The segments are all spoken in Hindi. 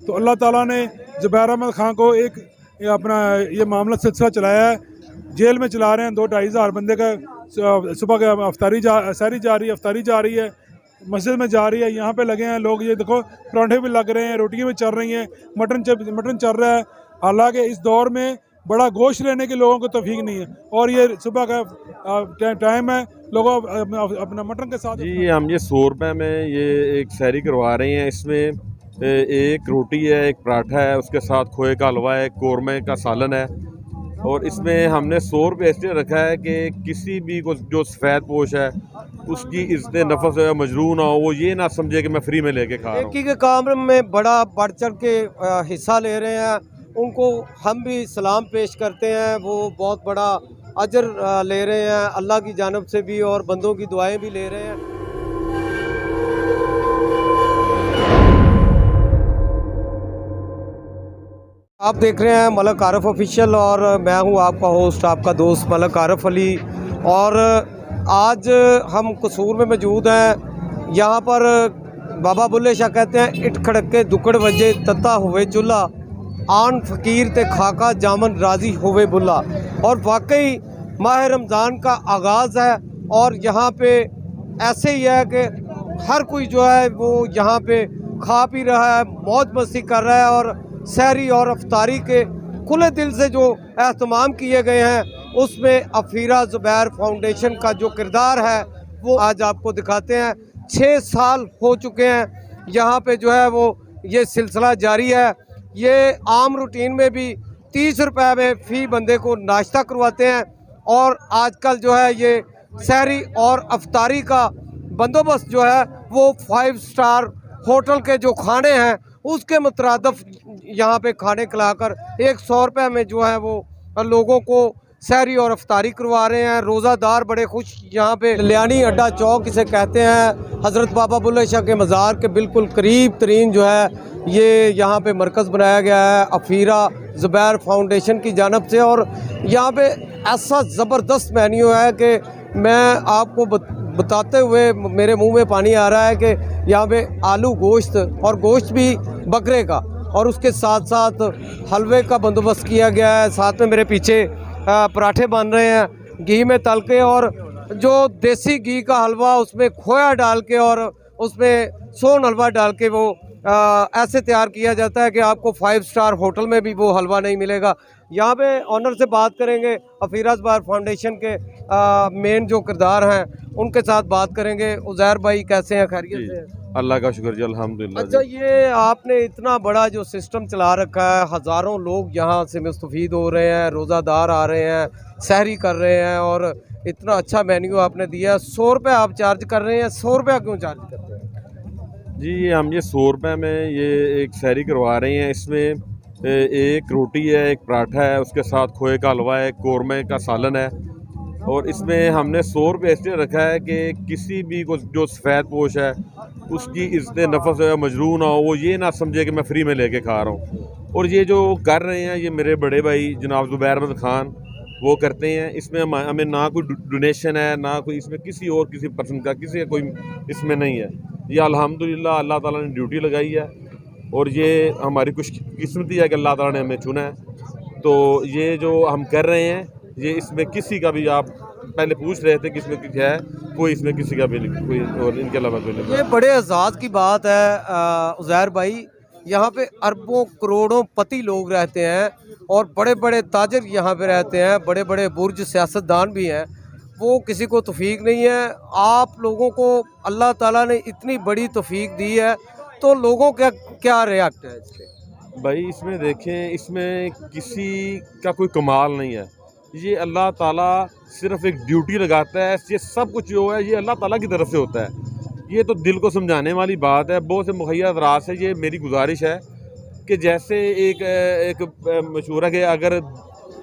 तो अल्लाह ताला ने ज़ुबैर अहमद ख़ान को एक अपना ये मामला सिलसिला चलाया है। जेल में चला रहे हैं, 2-2.5 हज़ार बंदे का सुबह का सहरी जा रही है, अफ्तारी जा रही है, मस्जिद में जा रही है, यहाँ पे लगे हैं लोग। ये देखो पराठे भी लग रहे हैं, रोटियाँ भी चल रही हैं, मटन चल रहा है। हालांकि इस दौर में बड़ा गोश्त लेने के लोगों को तौफीक नहीं है, और ये सुबह का टाइम है, लोग अपना मटन के साथ जी हम ये 100 रुपये में ये एक सहरी करवा रहे हैं। इसमें एक रोटी है, एक पराठा है, उसके साथ खोए का हलवा है, कौरमे का सालन है। और इसमें हमने 100 रुपये इसलिए रखा है कि किसी भी को जो सफ़ेद पोश है उसकी इज्जत नफस मजरू ना हो, वो ये ना समझे कि मैं फ्री में लेके खा रहा हूँ। नेकी के काम में बड़ा बढ़ चढ़ के हिस्सा ले रहे हैं, उनको हम भी सलाम पेश करते हैं। वो बहुत बड़ा अजर ले रहे हैं अल्लाह की जानिब से भी, और बंदों की दुआएं भी ले रहे हैं। आप देख रहे हैं मलक आरिफ ऑफिशियल, और मैं हूं आपका होस्ट, आपका दोस्त मलक आरिफ अली। और आज हम कसूर में मौजूद हैं। यहाँ पर बाबा बुल्ले शाह कहते हैं, इट खड़के दुकड़ वजे तता हुए चूल्हा, आन फ़कीर ते खाका जामन राजी हुए बुल्ला। और वाकई माह रमज़ान का आगाज़ है, और यहाँ पे ऐसे ही है कि हर कोई जो है वो यहाँ पे खा पी रहा है, मौज मस्ती कर रहा है। और सहरी और अफ्तारी के खुले दिल से जो एहतमाम किए गए हैं, उसमें अफीरा ज़ुबैर फाउंडेशन का जो किरदार है वो आज आपको दिखाते हैं। 6 साल हो चुके हैं यहाँ पे जो है वो ये सिलसिला जारी है। ये आम रूटीन में भी 30 रुपए में फ़ी बंदे को नाश्ता करवाते हैं, और आजकल जो है ये सहरी और अफ्तारी का बंदोबस्त जो है वो 5 स्टार होटल के जो खाने हैं उसके मुतरादफ यहाँ पे खाने खिलाकर 100 रुपये में जो है वो लोगों को सहरी और अफ्तारी करवा रहे हैं। रोज़ादार बड़े खुश। यहाँ पे लियानी अड्डा चौक इसे कहते हैं, हज़रत बाबा बुल्ले शाह के मज़ार के बिल्कुल करीब तरीन जो है ये यहाँ पे मरकज़ बनाया गया है अफीरा ज़ुबैर फाउंडेशन की जानब से। और यहाँ पे ऐसा ज़बरदस्त मेन्यू है कि मैं आपको बताते हुए मेरे मुंह में पानी आ रहा है कि यहाँ पे आलू गोश्त, और गोश्त भी बकरे का, और उसके साथ साथ हलवे का बंदोबस्त किया गया है। साथ में मेरे पीछे पराठे बन रहे हैं घी में तल के, और जो देसी घी का हलवा उसमें खोया डाल के और उसमें सोन हलवा डाल के वो ऐसे तैयार किया जाता है कि आपको 5 स्टार होटल में भी वो हलवा नहीं मिलेगा। यहाँ पे ऑनर से बात करेंगे, अफीरा ज़ुबैर फाउंडेशन के मेन जो किरदार हैं उनके साथ बात करेंगे। उज़ैर भाई कैसे हैं, खैरियत से? अल्लाह का शुक्र जी, अल्हम्दुलिल्लाह। अच्छा, ये आपने इतना बड़ा जो सिस्टम चला रखा है, हज़ारों लोग यहाँ से मुस्तफ़ीद हो रहे हैं, रोज़ादार आ रहे हैं, सहरी कर रहे हैं, और इतना अच्छा मेन्यू आपने दिया। 100 रुपये आप चार्ज कर रहे हैं, 100 रुपया क्यों चार्ज करते हैं? जी हम ये 100 रुपये में ये एक सहरी करवा रहे हैं। इसमें एक रोटी है, एक पराठा है, उसके साथ खोए का हलवा है, कौरमे का सालन है। और इसमें हमने 100 रुपये इसलिए रखा है कि किसी भी को जो सफ़ेद पोश है उसकी इज्जत नफस मजरू ना हो, वो ये ना समझे कि मैं फ्री में लेके खा रहा हूँ। और ये जो कर रहे हैं ये मेरे बड़े भाई जनाब ज़ुबैर अहमद ख़ान वो करते हैं। इसमें हमें ना कोई डोनेशन है, ना कोई इसमें किसी और किसी पर्सन का किसी का कोई इसमें नहीं है। ये अल्हम्दुलिल्लाह अल्लाह ताला ने ड्यूटी लगाई है, और ये हमारी खुशकिस्मती है कि अल्लाह ताला ने हमें चुना है। तो ये जो हम कर रहे हैं ये इसमें किसी का भी, आप पहले पूछ रहे थे कि इसमें क्या है, कोई इसमें किसी का भी नहीं, कोई और इनके अलावा कोई नहीं। ये बड़े एजाज़ की बात है उज़ैर भाई, यहाँ पे अरबों करोड़ों पति लोग रहते हैं, और बड़े बड़े ताजर यहाँ पे रहते हैं, बड़े बड़े बुर्ज सियासतदान भी हैं, वो किसी को तौफीक नहीं है। आप लोगों को अल्लाह ताला ने इतनी बड़ी तौफीक दी है, तो लोगों का क्या रिएक्ट है इसके? भाई इसमें देखें, इसमें किसी का कोई कमाल नहीं है। ये अल्लाह ताला सिर्फ एक ड्यूटी लगाता है। ये सब कुछ जो है ये अल्लाह ताला की तरफ से होता है। ये तो दिल को समझाने वाली बात है। बहुत से मुहैया अदराज से ये मेरी गुजारिश है कि जैसे एक मशहूर है कि अगर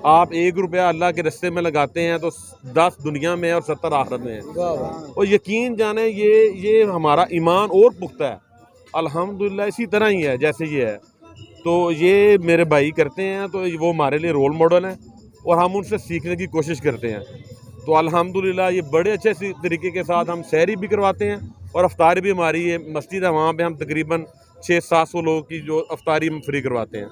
आप 1 रुपया अल्लाह के रास्ते में लगाते हैं तो 10 दुनिया में और 70 आखिरत में है। और यकीन जाने ये हमारा ईमान और पुख्ता है अल्हम्दुलिल्लाह। इसी तरह ही है जैसे ये है। तो ये मेरे भाई करते हैं, तो वो हमारे लिए रोल मॉडल हैं, और हम उनसे सीखने की कोशिश करते हैं। तो अल्हम्दुलिल्लाह ये बड़े अच्छे तरीके के साथ हम सहरी भी करवाते हैं, और अफ्तार भी हमारी ये मस्जिद है, वहाँ पे हम तकरीबन 600-700 लोगों की जो अफ्तारी हम फ्री करवाते हैं।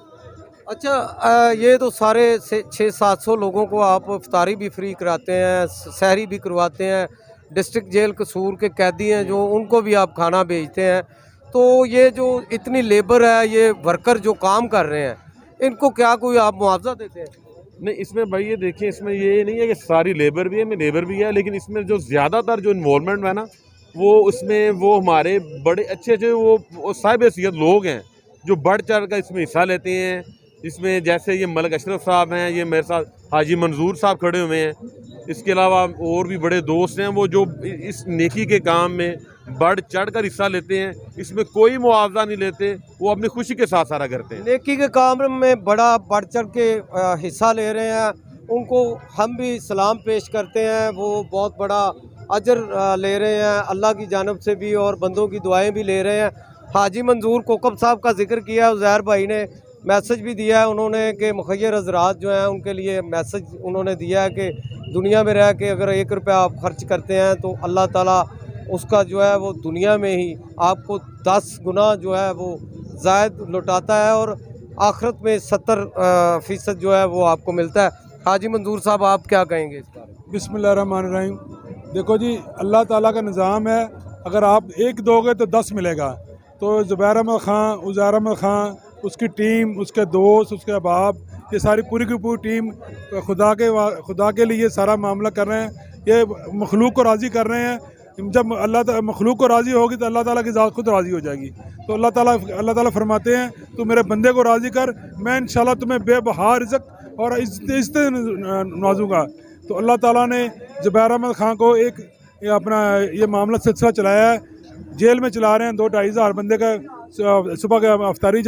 अच्छा, ये तो सारे 600-700 लोगों को आप इफ्तारी भी फ्री कराते हैं, सहरी भी करवाते हैं। डिस्ट्रिक्ट जेल कसूर के कैदी हैं जो, उनको भी आप खाना भेजते हैं। तो ये जो इतनी लेबर है, ये वर्कर जो काम कर रहे हैं, इनको क्या कोई आप मुआवजा देते हैं? नहीं, इसमें भाई ये देखिए, इसमें ये नहीं है कि सारी लेबर भी है, में लेबर भी है, लेकिन इसमें जो ज़्यादातर जो इन्वॉल्वमेंट है ना, वो उसमें वो हमारे बड़े अच्छे अच्छे वो साहिब हैसियत लोग हैं जो बढ़ चढ़ कर इसमें हिस्सा लेते हैं। इसमें जैसे ये मलिक अशरफ साहब हैं, ये मेरे साथ हाजी मंजूर साहब खड़े हुए हैं, इसके अलावा और भी बड़े दोस्त हैं वो जो इस नेकी के काम में बढ़ चढ़ कर हिस्सा लेते हैं। इसमें कोई मुआवजा नहीं लेते, वो अपनी खुशी के साथ सारा करते हैं। नेकी के काम में बड़ा बढ़ चढ़ के हिस्सा ले रहे हैं, उनको हम भी सलाम पेश करते हैं। वो बहुत बड़ा अजर ले रहे हैं अल्लाह की जानिब से भी, और बंदों की दुआएं भी ले रहे हैं। हाजी मंजूर कोकब साहब का जिक्र किया, उज़ैर भाई ने मैसेज भी दिया है उन्होंने कि मुखय्यर हज़रात जो हैं उनके लिए मैसेज उन्होंने दिया है कि दुनिया में रह के अगर 1 रुपया आप खर्च करते हैं तो अल्लाह ताला उसका जो है वो दुनिया में ही आपको 10 गुना जो है वो ज़ायद लौटाता है, और आखिरत में 70% जो है वो आपको मिलता है। हाजी मंजूर साहब, आप क्या कहेंगे इस बारे में? बिस्मिल्लाहिर्रहमानिर्रहीम। देखो जी, अल्लाह ताला का निज़ाम है, अगर आप 1 दोगे तो 10 मिलेगा। तो ज़ुबैर अहमद ख़ान, उज़ैर अहमद ख़ान, उसकी टीम, उसके दोस्त, उसके अहबाब, ये सारी पूरी की पूरी टीम खुदा के लिए सारा मामला कर रहे हैं। ये मखलूक को राज़ी कर रहे हैं। जब मखलूक को राज़ी होगी तो अल्लाह ताला की ज़ात खुद राज़ी हो जाएगी। तो अल्लाह ताला फरमाते हैं, तू मेरे बंदे को राज़ी कर, मैं इंशाल्लाह तुम्हें बेबहा रिज़्क़ और इज़्ज़त नवाजूँगा। तो अल्लाह ताला ने ज़ुबैर अहमद ख़ान को ये अपना ये मामला सिलसिला चलाया है। जेल में चला रहे हैं, 2-2.5 हज़ार बंदे का सुबह का सहरी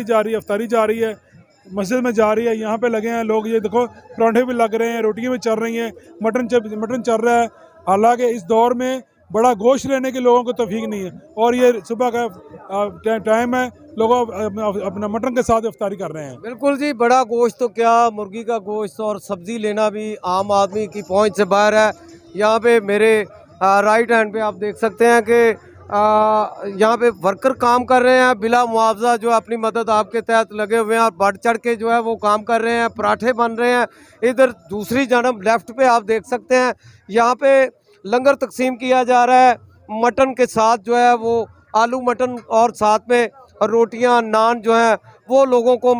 जा रही है, मस्जिद में जा रही है। यहाँ पे लगे हैं लोग, ये देखो परांठे भी लग रहे हैं, रोटियाँ भी चल रही हैं, मटन चल रहा है। हालांकि इस दौर में बड़ा गोश्त लेने के लोगों को तौफीक नहीं है, और ये सुबह का टाइम है, लोग अपना मटन के साथ इफ्तारी कर रहे हैं। बिल्कुल जी, बड़ा गोश्त तो क्या, मुर्गी का गोश्त और सब्ज़ी लेना भी आम आदमी की पहुंच से बाहर है। यहाँ पे मेरे राइट हैंड पे आप देख सकते हैं कि यहाँ पे वर्कर काम कर रहे हैं बिला मुआवजा, जो अपनी मदद आपके तहत लगे हुए हैं और बढ़ चढ़ के जो है वो काम कर रहे हैं। पराठे बन रहे हैं। इधर दूसरी जानब लेफ़्ट पे आप देख सकते हैं, यहाँ पे लंगर तकसीम किया जा रहा है। मटन के साथ जो है वो आलू मटन और साथ में रोटियां, नान जो है वो लोगों को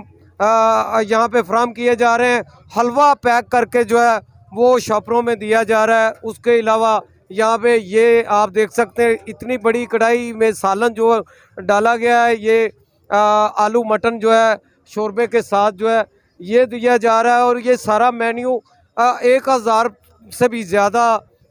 यहाँ पे फराहम किए जा रहे हैं। हलवा पैक करके जो है वो शॉपरों में दिया जा रहा है। उसके अलावा यहाँ पे ये आप देख सकते हैं, इतनी बड़ी कढ़ाई में सालन जो डाला गया है, ये आलू मटन जो है शोरबे के साथ जो है ये दिया जा रहा है। और ये सारा मेन्यू 1000 से भी ज़्यादा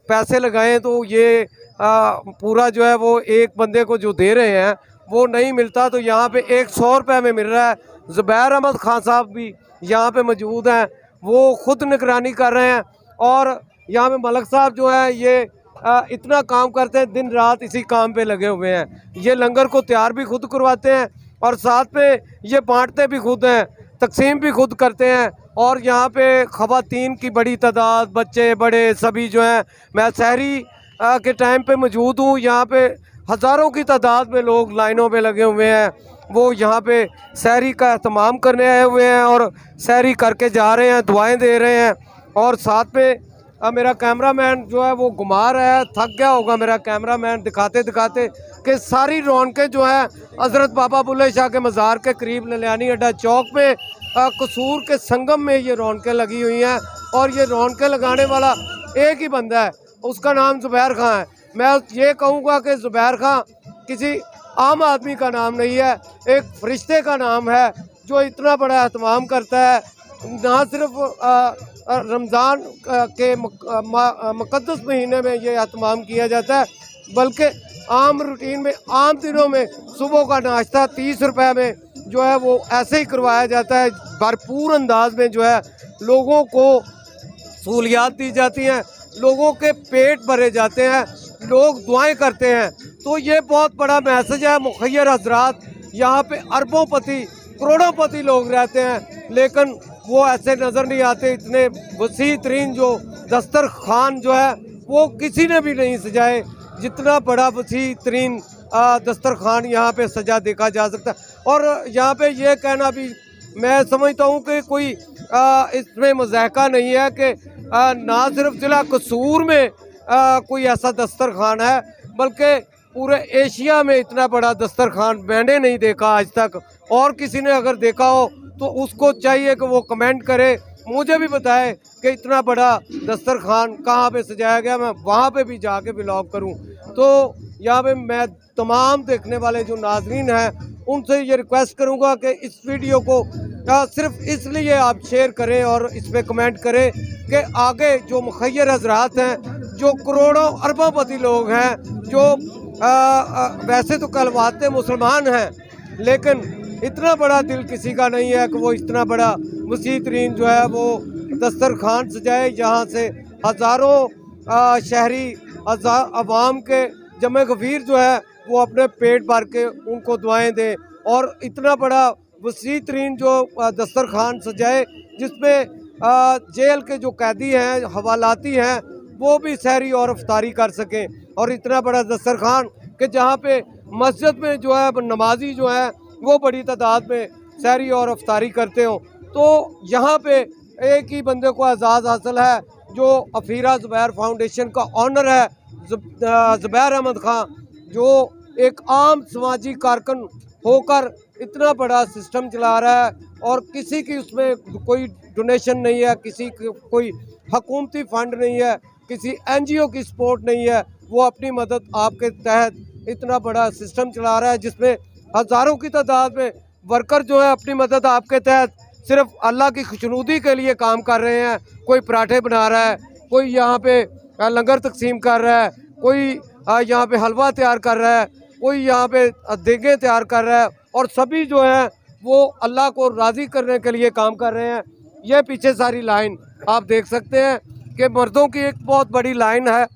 पैसे लगाएं तो ये पूरा जो है वो एक बंदे को जो दे रहे हैं वो नहीं मिलता। तो यहाँ पे 100 रुपये में मिल रहा है। ज़ुबैर अहमद ख़ान साहब भी यहाँ पे मौजूद हैं, वो ख़ुद निगरानी कर रहे हैं। और यहाँ पे मलिक साहब जो है ये इतना काम करते हैं, दिन रात इसी काम पे लगे हुए हैं। ये लंगर को तैयार भी खुद करवाते हैं और साथ पे ये बांटते भी खुद हैं, तकसीम भी खुद करते हैं। और यहाँ पे ख़वातीन की बड़ी तादाद, बच्चे बड़े सभी जो हैं, मैं सहरी के टाइम पे मौजूद हूँ। यहाँ पे हज़ारों की तादाद में लोग लाइनों पे लगे हुए हैं, वो यहाँ पे सहरी का एहतमाम करने आए हुए हैं और सहरी करके जा रहे हैं, दुआएं दे रहे हैं। और साथ में मेरा कैमरामैन जो है वो घुमा रहा है, थक गया होगा मेरा कैमरामैन दिखाते दिखाते कि सारी रौनकें जो है हज़रत बाबा बुल्ले शाह के मज़ार के करीब ललियानी अड्डा चौक में कसूर के संगम में ये रौनकें लगी हुई हैं। और ये रौनकें लगाने वाला एक ही बंदा है, उसका नाम ज़ुबैर ख़ान है। मैं ये कहूँगा कि ज़ुबैर ख़ान किसी आम आदमी का नाम नहीं है, एक फरिश्ते का नाम है जो इतना बड़ा एहतमाम करता है। ना सिर्फ रमज़ान के मुक़द्दस महीने में ये एहतमाम किया जाता है, बल्कि आम रूटीन में, आम दिनों में सुबह का नाश्ता 30 रुपए में जो है वो ऐसे ही करवाया जाता है। भरपूर अंदाज में जो है लोगों को सहूलियात दी जाती हैं, लोगों के पेट भरे जाते हैं, लोग दुआएं करते हैं। तो ये बहुत बड़ा मैसेज है। मुखय्यर हज़रात यहाँ पे अरबोंपति, करोड़ोंपति लोग रहते हैं, लेकिन वो ऐसे नज़र नहीं आते। इतने वसी तरीन जो दस्तरखान जो है वो किसी ने भी नहीं सजाए, जितना बड़ा वसी तरीन दस्तरखान यहाँ पे सजा देखा जा सकता है। और यहाँ पे ये कहना भी मैं समझता हूँ कि कोई इसमें मज़ाहका नहीं है कि ना सिर्फ ज़िला कसूर में कोई ऐसा दस्तरखान है, बल्कि पूरे एशिया में इतना बड़ा दस्तरखान मैंने नहीं देखा आज तक। और किसी ने अगर देखा हो तो उसको चाहिए कि वो कमेंट करे, मुझे भी बताए कि इतना बड़ा दस्तरखान कहाँ पे सजाया गया, मैं वहाँ पे भी जाके व्लॉग करूँ। तो यहाँ पे मैं तमाम देखने वाले जो नाज़रीन हैं उनसे ये रिक्वेस्ट करूँगा कि इस वीडियो को सिर्फ इसलिए आप शेयर करें और इस पर कमेंट करें कि आगे जो मुखय्यर हजरात हैं, जो करोड़ों अरबोंपति लोग हैं, जो वैसे तो कहलवाते मुसलमान हैं, लेकिन इतना बड़ा दिल किसी का नहीं है कि वो इतना बड़ा वसी तरीन जो है वो दस्तरखान सजाए, जहाँ से हज़ारों शहरी अवाम के जमे गफीर जो है वो अपने पेट भर के उनको दुआएं दें। और इतना बड़ा वसी तरीन जो दस्तरखान सजाए जिसमें जेल के जो कैदी हैं, हवालाती हैं, वो भी सहरी और अफ्तारी कर सकें। और इतना बड़ा दस्तरखान कि जहाँ पे मस्जिद में जो है नमाजी जो है वो बड़ी तादाद में सहरी और अफ्तारी करते हो। तो यहाँ पे एक ही बंदे को एजाज़ हासिल है जो अफीरा ज़ुबैर फाउंडेशन का ऑनर है, ज़ुबैर अहमद खां, जो एक आम समाजी कारकुन होकर इतना बड़ा सिस्टम चला रहा है और किसी की उसमें कोई डोनेशन नहीं है, किसी कोई हकूमती फ़ंड नहीं है, किसी NGO की सपोर्ट नहीं है। वो अपनी मदद आपके तहत इतना बड़ा सिस्टम चला रहा है जिसमें हज़ारों की तादाद में वर्कर जो है अपनी मदद आपके तहत सिर्फ अल्लाह की खुशनुदी के लिए काम कर रहे हैं। कोई पराठे बना रहा है, कोई यहाँ पे लंगर तकसीम कर रहा है, कोई यहाँ पे हलवा तैयार कर रहा है, कोई यहाँ पे देगे तैयार कर रहा है, और सभी जो है वो अल्लाह को राज़ी करने के लिए काम कर रहे हैं। ये पीछे सारी लाइन आप देख सकते हैं कि मर्दों की एक बहुत बड़ी लाइन है।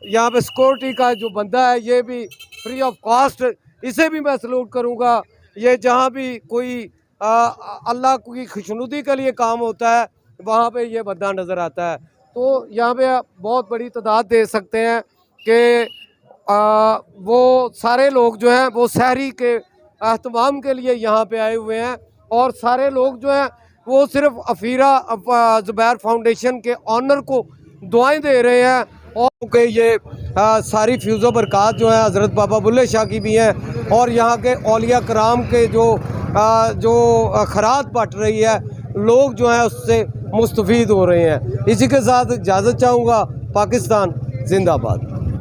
यहाँ पे सिक्योरिटी का जो बंदा है ये भी फ्री ऑफ कॉस्ट, इसे भी मैं सलूट करूँगा। ये जहाँ भी कोई अल्लाह की खुशनुदी के लिए काम होता है वहाँ पे ये बंदा नज़र आता है। तो यहाँ पे आप बहुत बड़ी तादाद दे सकते हैं कि वो सारे लोग जो हैं वो सहरी के एहतमाम के लिए यहाँ पे आए हुए हैं। और सारे लोग जो हैं वो सिर्फ अफीरा ज़ुबैर फाउंडेशन के ऑनर को दुआएं दे रहे हैं। और के ये सारी फ्यूज़ो बरक़ात जो है हज़रत बाबा बुल्ले शाह की भी हैं, और यहाँ के औलिया कराम के जो खरात बट रही है, लोग जो हैं उससे मुस्तफ़ीद हो रहे हैं। इसी के साथ इजाज़त चाहूँगा। पाकिस्तान जिंदाबाद।